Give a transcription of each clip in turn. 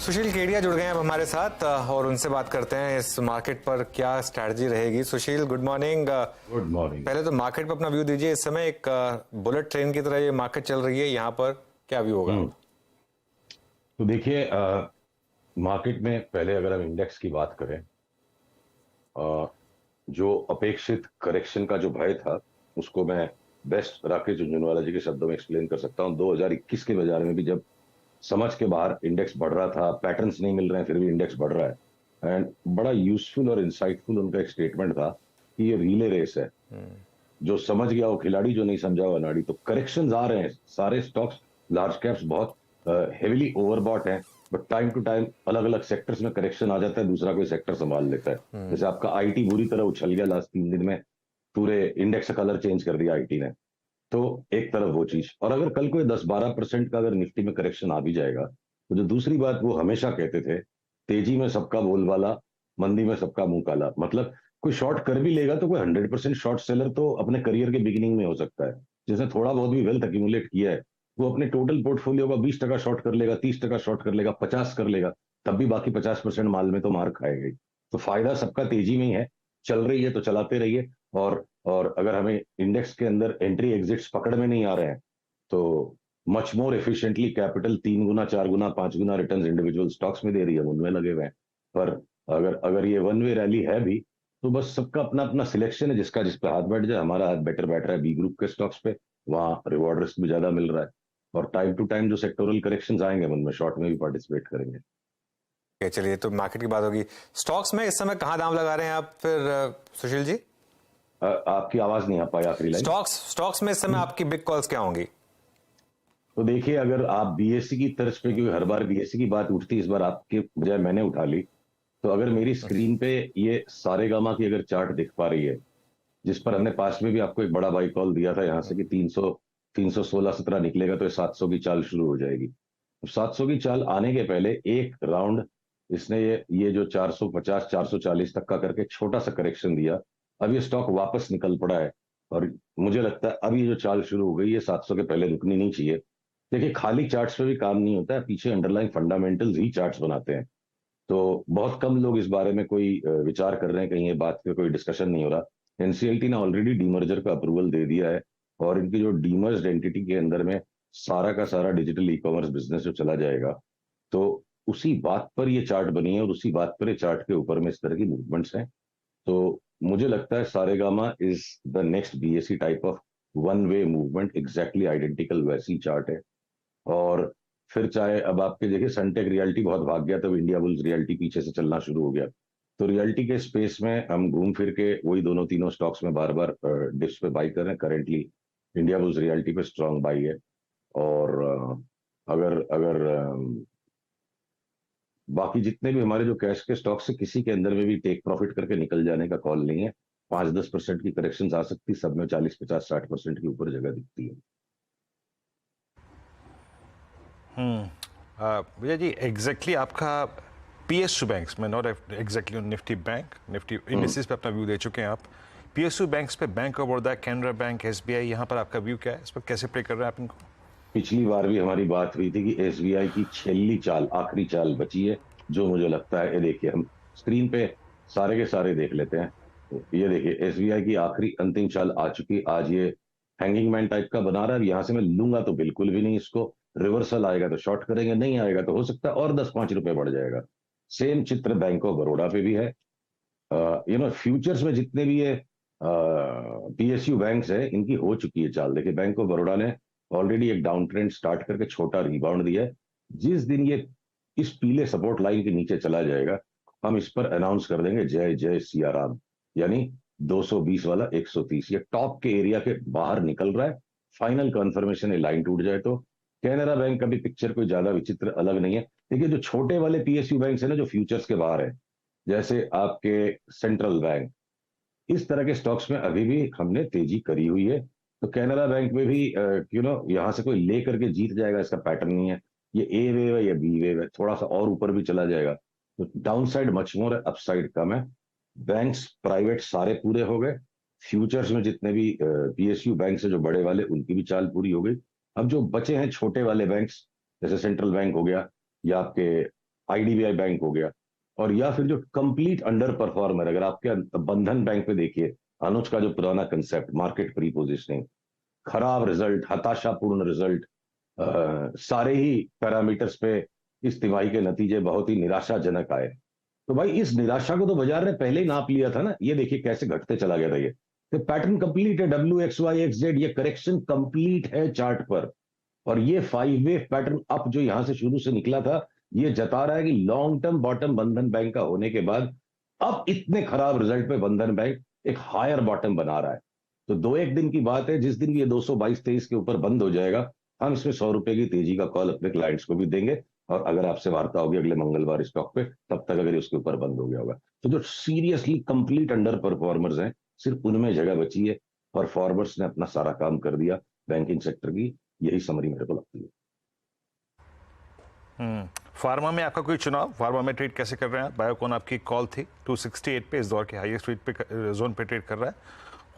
सुशील केडिया जुड़ गए हैं अब हमारे साथ और उनसे बात करते हैं इस मार्केट पर क्या स्ट्रैटेजी रहेगी। सुशील, गुड मॉर्निंग। Good morning. पहले तो मार्केट पर अपना व्यू दीजिए। इस समय एक बुलेट ट्रेन की तरह ये मार्केट चल रही है, यहाँ पर क्या व्यू होगा? तो देखिए, मार्केट में पहले अगर हम इंडेक्स की बात करें, जो अपेक्षित करेक्शन का जो भय था उसको मैं बेस्ट राकेश झुंझुनवाला जी के शब्दों में एक्सप्लेन कर सकता हूं। 2021 के बाजार में भी जब समझ के बाहर इंडेक्स बढ़ रहा था, पैटर्न्स नहीं मिल रहे हैं, फिर भी इंडेक्स बढ़ रहा है। एंड बड़ा यूजफुल और इंसाइटफुल उनका एक स्टेटमेंट था कि ये रिले रेस है। जो समझ गया वो खिलाड़ी, जो नहीं समझा वो अनाड़ी। तो करेक्शन आ रहे हैं, सारे स्टॉक्स लार्ज कैप्स बहुत हेविली ओवरबॉट हैं, बट टाइम टू टाइम अलग अलग सेक्टर्स में करेक्शन आ जाता है, दूसरा कोई सेक्टर संभाल लेता है। जैसे आपका आईटी बुरी तरह उछल गया लास्ट 3 दिन में, पूरे इंडेक्स का कलर चेंज कर दिया आईटी ने। तो एक तरफ वो चीज, और अगर कल कोई 10-12% का अगर निफ्टी में करेक्शन आ भी जाएगा, तो जो दूसरी बात वो हमेशा कहते थे, तेजी में सबका बोलबाला, मंदी में सबका मुंह काला। मतलब कोई शॉर्ट कर भी लेगा तो कोई 100% शॉर्ट सेलर तो अपने करियर के बिगिनिंग में हो सकता है, जिसने थोड़ा बहुत भी वेल्थ एक्यूमुलेट किया है, वो अपने टोटल पोर्टफोलियो का 20% शॉर्ट कर लेगा, 30% शॉर्ट कर लेगा, 50 कर लेगा, तब भी बाकी 50% माल में तो मार खाएगा ही। तो फायदा सबका तेजी में ही है। चल रही है तो चलाते रहिए। और अगर हमें इंडेक्स के अंदर एंट्री एग्जिट्स पकड़ में नहीं आ रहे हैं, तो मच मोर एफिशिएंटली कैपिटल 3 गुना, 4 गुना, 5 गुना रिटर्न इंडिविजुअल स्टॉक्स में दे रही है, उनमें लगे हुए हैं। पर अगर अगर ये वन वे रैली है भी, तो बस सबका अपना अपना सिलेक्शन है, जिसका जिस पे हाथ बैठ जाए। हमारा हाथ बेटर बैठ रहा है बी ग्रुप के स्टॉक्स पे, वहां रिवॉर्ड रिस्क भी ज्यादा मिल रहा है, और टाइम टू टाइम जो सेक्टोरल करेक्शन आएंगे उनमें शॉर्ट में भी पार्टिसिपेट करेंगे। चलिए, तो मार्केट की बात होगी। स्टॉक्स में इस समय कहाँ दाम लगा रहे हैं आप फिर सुशील जी? आपकी आवाज नहीं आ पाई आखिरी लाइन। स्टॉक्स में इस समय आपकी बिग कॉल्स क्या होंगी? तो देखिए, अगर आप बीएससी की तर्ज पे, क्योंकि हर बार बीएससी की बात उठती है, इस बार आपके बजाय मैंने उठा ली, तो अगर मेरी स्क्रीन पे ये सारेगामा की अगर चार्ट दिख पा रही है, जिस पर हमने पास्ट में भी आपको एक बड़ा बाई कॉल दिया था यहाँ से कि 316-17 निकलेगा तो 700 की चाल शुरू हो जाएगी। 700 की चाल आने के पहले एक राउंड इसने ये जो 450 440 तक का करके छोटा सा करेक्शन दिया। अब ये स्टॉक वापस निकल पड़ा है, और मुझे लगता है अब ये जो चाल शुरू हो गई है 700 के पहले रुकनी नहीं चाहिए। देखिए, खाली चार्ट्स पे भी काम नहीं होता है, पीछे अंडरलाइन फंडामेंटल्स ही चार्ट्स बनाते हैं। तो बहुत कम लोग इस बारे में कोई विचार कर रहे हैं, कहीं ये बात पे कोई डिस्कशन नहीं हो रहा। एनसीएलटी ने ऑलरेडी डीमर्जर का अप्रूवल दे दिया है, और इनकी जो डीमर्ज्ड एंटिटी के अंदर में सारा का सारा डिजिटल ई कॉमर्स बिजनेस जो चला जाएगा, तो उसी बात पर ये चार्ट बनी है, और उसी बात पर ये चार्ट के ऊपर में इस तरह की मूवमेंट्स हैं। तो मुझे लगता है Saregama is the next BSc type of one way movement, exactly identical वैसी चार्ट है। और फिर चाहे अब आपके देखिए सनटेक रियल्टी बहुत भाग गया, तब इंडिया बुल्स रियल्टी पीछे से चलना शुरू हो गया। तो रियल्टी के स्पेस में हम घूम फिर के वही दोनों तीनों स्टॉक्स में बार बार डिप्स पे बाई कर रहे हैं। करेंटली इंडिया बुल्स रियल्टी पे स्ट्रांग बाई है। और अगर अगर बाकी जितने भी हमारे जो कैश के स्टॉक्स है, किसी के अंदर में भी टेक प्रॉफिट करके निकल जाने का कॉल नहीं है। 5-10% की करेक्शन आ सकती, सब में 40-50-60% के ऊपर जगह दिखती है। भैया जी, एग्जैक्टली आपका पीएसयू बैंक्स में, not exactly Nifty bank, Nifty indices पे अपना व्यू दे चुके हैं आप। पीएसयू बैंक्स पे bank of Baroda, Canara bank, SBI, यहाँ पर आपका व्यू क्या है? इस पर कैसे प्ले कर रहे हैं आप इनको? पिछली बार भी हमारी बात हुई थी कि एसबीआई की छेली चाल, आखिरी चाल बची है, जो मुझे लगता है, ये देखिए हम स्क्रीन पे सारे के सारे देख लेते हैं। तो ये देखिए, एसबीआई की आखिरी अंतिम चाल आ चुकी। आज ये हैंगिंग मैन टाइप का बना रहा है। यहां से मैं लूंगा तो बिल्कुल भी नहीं इसको, रिवर्सल आएगा तो शॉर्ट करेंगे, नहीं आएगा तो हो सकता है और 10-5 रुपए बढ़ जाएगा। सेम चित्र बैंक ऑफ बड़ौदा पे भी है। फ्यूचर्स में जितने भी ये पीएसयू बैंक्स है, इनकी हो चुकी है चाल। देखिए, बैंक ऑफ बड़ौदा ने ऑलरेडी एक डाउन ट्रेंड स्टार्ट करके छोटा रिबाउंड दिया है। जिस दिन ये इस पीले सपोर्ट लाइन के नीचे चला जाएगा, हम इस पर अनाउंस कर देंगे जय जय सिया राम, यानी 220 वाला 130, ये टॉप के एरिया के बाहर निकल रहा है। फाइनल कंफर्मेशन, ये लाइन टूट जाए तो कैनरा बैंक का भी पिक्चर कोई ज्यादा विचित्र अलग नहीं है। देखिए, जो छोटे वाले पीएसयू बैंक है ना, जो फ्यूचर्स के बाहर है, जैसे आपके सेंट्रल बैंक, इस तरह के स्टॉक्स में अभी भी हमने तेजी करी हुई है। तो कैनरा बैंक में भी यहां से कोई ले करके जीत जाएगा, इसका पैटर्न नहीं है। ये ए वेव है या बी वेव है, थोड़ा सा और ऊपर भी चला जाएगा तो डाउन साइड मच मोर है, अपसाइड कम है। बैंक्स प्राइवेट सारे पूरे हो गए। फ्यूचर्स में जितने भी पीएसयू बैंक है जो बड़े वाले, उनकी भी चाल पूरी हो गई। अब जो बचे हैं छोटे वाले बैंक्स, जैसे सेंट्रल बैंक हो गया, या आपके आईडीबीआई बैंक हो गया, और या फिर जो कंप्लीट अंडर परफॉर्मर, अगर आपके बंधन बैंक पे देखिए, अनुज का जो पुराना कंसेप्ट मार्केट प्री पोजिशनिंग, खराब रिजल्ट, हताशापूर्ण रिजल्ट, सारे ही पैरामीटर्स पे इस तिमाही के नतीजे बहुत ही निराशाजनक आए। तो भाई इस निराशा को तो बाजार ने पहले ही नाप लिया था ना, ये देखिए कैसे घटते चला गया था ये। तो पैटर्न कंप्लीट है, WXY XZ, ये करेक्शन कंप्लीट है चार्ट पर। और ये 5 वेव पैटर्न अप जो यहां से शुरू से निकला था, ये जता रहा है कि लॉन्ग टर्म बॉटम बंधन बैंक का होने के बाद अब इतने खराब रिजल्ट पे बंधन बैंक एक हायर बॉटम बना रहा है। तो 2-1 दिन की बात है, जिस दिन ये 222-23 के ऊपर बंद हो जाएगा, हम इसमें 100 रुपए की तेजी का कॉल अपने क्लाइंट्स को भी देंगे। और अगर आपसे वार्ता होगी अगले मंगलवार स्टॉक पे, तब तक अगर उसके ऊपर बंद हो गया होगा, तो जो सीरियसली कंप्लीट अंडर परफॉर्मर्स हैं, सिर्फ उनमें जगह बची है। परफॉर्मर्स ने अपना सारा काम कर दिया बैंकिंग सेक्टर की, यही समरी मेरे को लगती है। फार्मा में आपका कोई चुनाव, फार्मा में ट्रेड कैसे कर रहे हैं? बायोकॉन आपकी कॉल थी 268 पे, इस दौर के हाईएस्ट रेट पे जोन पे ट्रेड कर रहा है।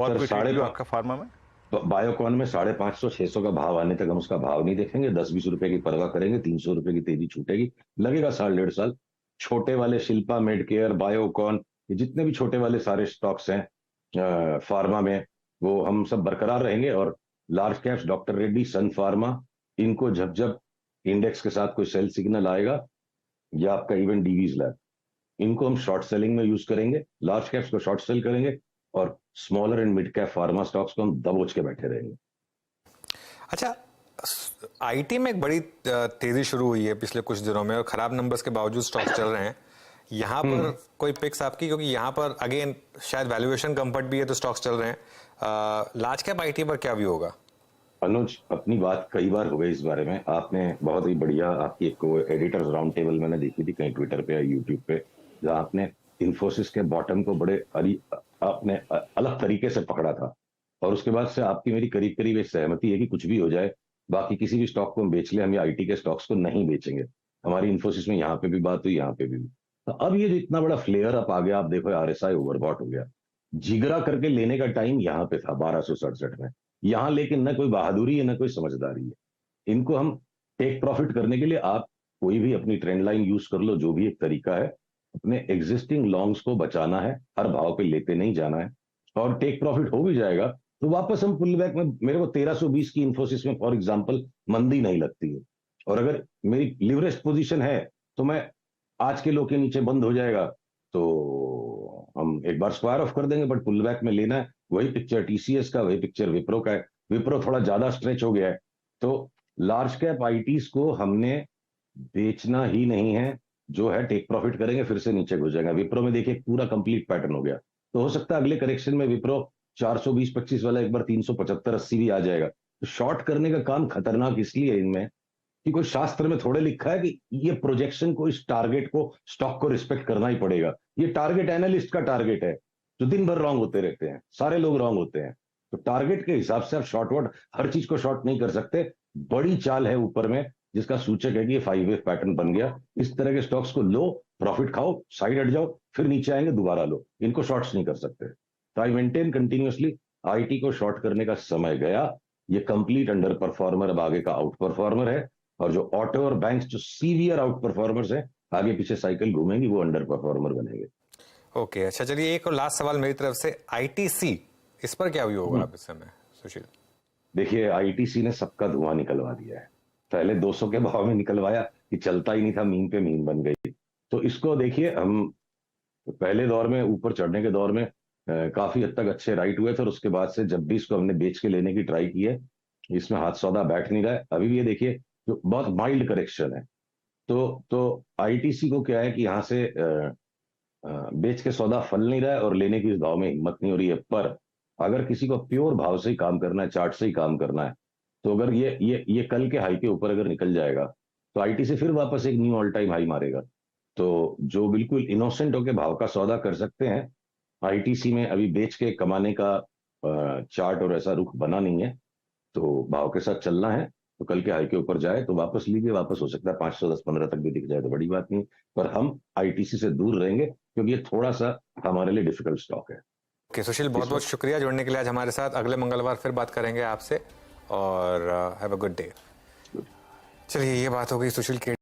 और कोई ट्रेड आपका फार्मा में? बायोकॉन में 550-600 का भाव आने तक हम उसका भाव नहीं देखेंगे, 10-20 रुपए की परवाह करेंगे, 300 रुपए की तेजी छूटेगी, लगेगा 1.5 साल। छोटे वाले शिल्पा मेडकेयर, बायोकॉन, ये जितने भी छोटे वाले सारे स्टॉक्स हैं फार्मा में, वो हम सब बरकरार रहेंगे। और लार्ज कैप्स, डॉक्टर रेड्डी, सन फार्मा, इनको जब जब इंडेक्स के साथ कोई सेल सिग्नल आएगा, या आपका इवन डीवीज लैब, इनको हम शॉर्ट सेलिंग में यूज करेंगे, लार्ज कैप्स को शॉर्ट सेल करेंगे, और smaller and mid cap pharma stocks को हम दबोच के बैठे रहेंगे। अच्छा, आईटी में एक बड़ी तेजी शुरू हुई है पिछले कुछ दिनों में, और खराब नंबर्स के बावजूद स्टॉक चल रहे हैं। यहाँ पर कोई पिक्स आपकी, क्योंकि यहाँ पर अगेन शायद वैल्यूएशन कंफर्ट भी है तो स्टॉक्स चल रहे हैं। लार्ज कैप आईटी पर क्या व्यू होगा? अनुज, अपनी बात कई बार हो गई इस बारे में, आपने बहुत ही बढ़िया, आपकी एक एडिटर्स राउंड टेबल मैंने देखी थी कहीं ट्विटर पे या यूट्यूब पे, जहां आपने इन्फोसिस के बॉटम को बड़े आपने अलग तरीके से पकड़ा था। और उसके बाद से आपकी मेरी करीब करीब एक सहमति है कि कुछ भी हो जाए, बाकी किसी भी स्टॉक को हम बेच ले, हम ये आईटी के स्टॉक्स को नहीं बेचेंगे। हमारी इन्फोसिस में यहाँ पे भी बात हुई, यहाँ पे भी। तो अब ये जो इतना बड़ा फ्लेयर अप आ गया, आप देखो आरएसआई ओवरबॉट हो गया, जिगरा करके लेने का टाइम यहाँ पे था 1267 में, यहाँ लेकिन न कोई बहादुरी है न कोई समझदारी है। इनको हम टेक प्रॉफिट करने के लिए आप कोई भी अपनी ट्रेंड लाइन यूज कर लो, जो भी एक तरीका है, अपने एग्जिस्टिंग लॉन्ग्स को बचाना है, हर भाव पे लेते नहीं जाना है। और टेक प्रॉफिट हो भी जाएगा तो वापस हम पुल बैक में, मेरे को 1320 की इन्फोसिस में फॉर एग्जांपल मंदी नहीं लगती है, और अगर मेरी लिवरेज पोजीशन है तो मैं आज के लो के नीचे बंद हो जाएगा तो हम एक बार स्क्वायर ऑफ कर देंगे, बट पुल बैक में लेना है। वही पिक्चर टीसीएस का, वही पिक्चर विप्रो का है। विप्रो थोड़ा ज्यादा स्ट्रेच हो गया है, तो लार्ज कैप आईटीज को हमने बेचना ही नहीं है, जो है टेक प्रॉफिट करेंगे, फिर से नीचे घुस जाएगा। विप्रो में देखिए पूरा कंप्लीट पैटर्न हो गया, तो हो सकता है अगले करेक्शन में विप्रो 420-25 वाला एक बार 375-80 भी आ जाएगा। तो शॉर्ट करने का काम खतरनाक इसलिए है इनमें कि कोई शास्त्र में थोड़े लिखा है कि ये प्रोजेक्शन को, इस टारगेट को, स्टॉक को रिस्पेक्ट करना ही पड़ेगा। ये टारगेट एनालिस्ट का टारगेट है, जो दिन भर रॉन्ग होते रहते हैं, सारे लोग रॉन्ग होते हैं। तो टारगेट के हिसाब से आप शॉर्टवर्ड हर चीज को शॉर्ट नहीं कर सकते। बड़ी चाल है ऊपर में, जिसका सूचक है कि ये 5 वेव पैटर्न बन गया। इस तरह के स्टॉक्स को लो, प्रॉफिट खाओ, साइड हट जाओ, फिर नीचे आएंगे दोबारा लो, इनको शॉर्ट्स नहीं कर सकते। तो आई मेंटेन कंटिन्यूअसली, आईटी को शॉर्ट करने का समय गया। ये कंप्लीट अंडर परफॉर्मर अब आगे का आउट परफॉर्मर है, और जो ऑटो और बैंक्स जो सीवियर आउट परफॉर्मर्स है, आगे पीछे साइकिल घूमेंगी, वो अंडर परफॉर्मर बनेंगे। ओके, अच्छा चलिए, एक और लास्ट सवाल मेरी तरफ से, आईटीसी, इस पर क्या व्यू होगा आप इस समय सुशील? देखिए, आईटीसी ने सबका धुआं निकलवा दिया है। पहले 200 के भाव में निकलवाया कि चलता ही नहीं था, मीन पे मीन बन गई। तो इसको देखिए, हम पहले दौर में, ऊपर चढ़ने के दौर में काफी हद तक अच्छे राइट हुए थे, और उसके बाद से जब भी इसको हमने बेच के लेने की ट्राई की है, इसमें हाथ सौदा बैठ नहीं रहा है। अभी भी ये देखिए, जो बहुत माइल्ड करेक्शन है, तो आईटीसी को क्या है कि यहाँ से बेच के सौदा फल नहीं रहा है, और लेने की इस भाव में हिम्मत नहीं हो रही है। पर अगर किसी को प्योर भाव से ही काम करना है, चार्ट से ही काम करना है, तो अगर ये कल के हाई के ऊपर अगर निकल जाएगा, तो आईटीसी फिर वापस एक न्यू ऑल टाइम हाई मारेगा। तो जो बिल्कुल इनोसेंट होकर भाव का सौदा कर सकते हैं, आईटीसी में अभी बेच के कमाने का चार्ट और ऐसा रुख बना नहीं है, तो भाव के साथ चलना है। तो कल के हाई के ऊपर जाए तो वापस लीजिए, वापस हो सकता है 510-15 तक भी दिख जाए तो बड़ी बात नहीं, पर हम आईटीसी से दूर रहेंगे, क्योंकि ये थोड़ा सा हमारे लिए डिफिकल्ट स्टॉक है। ओके सुशील, बहुत बहुत शुक्रिया जुड़ने के लिए आज हमारे साथ। अगले मंगलवार फिर बात करेंगे आपसे, और हैव अ गुड डे। चलिए, ये बात हो गई सुशील के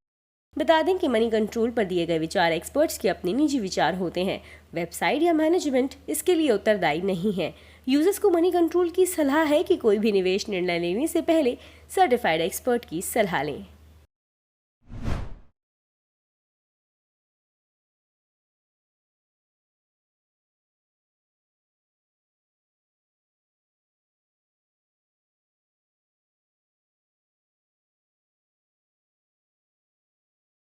बता दें कि मनी कंट्रोल पर दिए गए विचार एक्सपर्ट्स के अपने निजी विचार होते हैं। वेबसाइट या मैनेजमेंट इसके लिए उत्तरदायी नहीं है। यूजर्स को मनी कंट्रोल की सलाह है कि कोई भी निवेश निर्णय लेने से पहले सर्टिफाइड एक्सपर्ट की सलाह लें।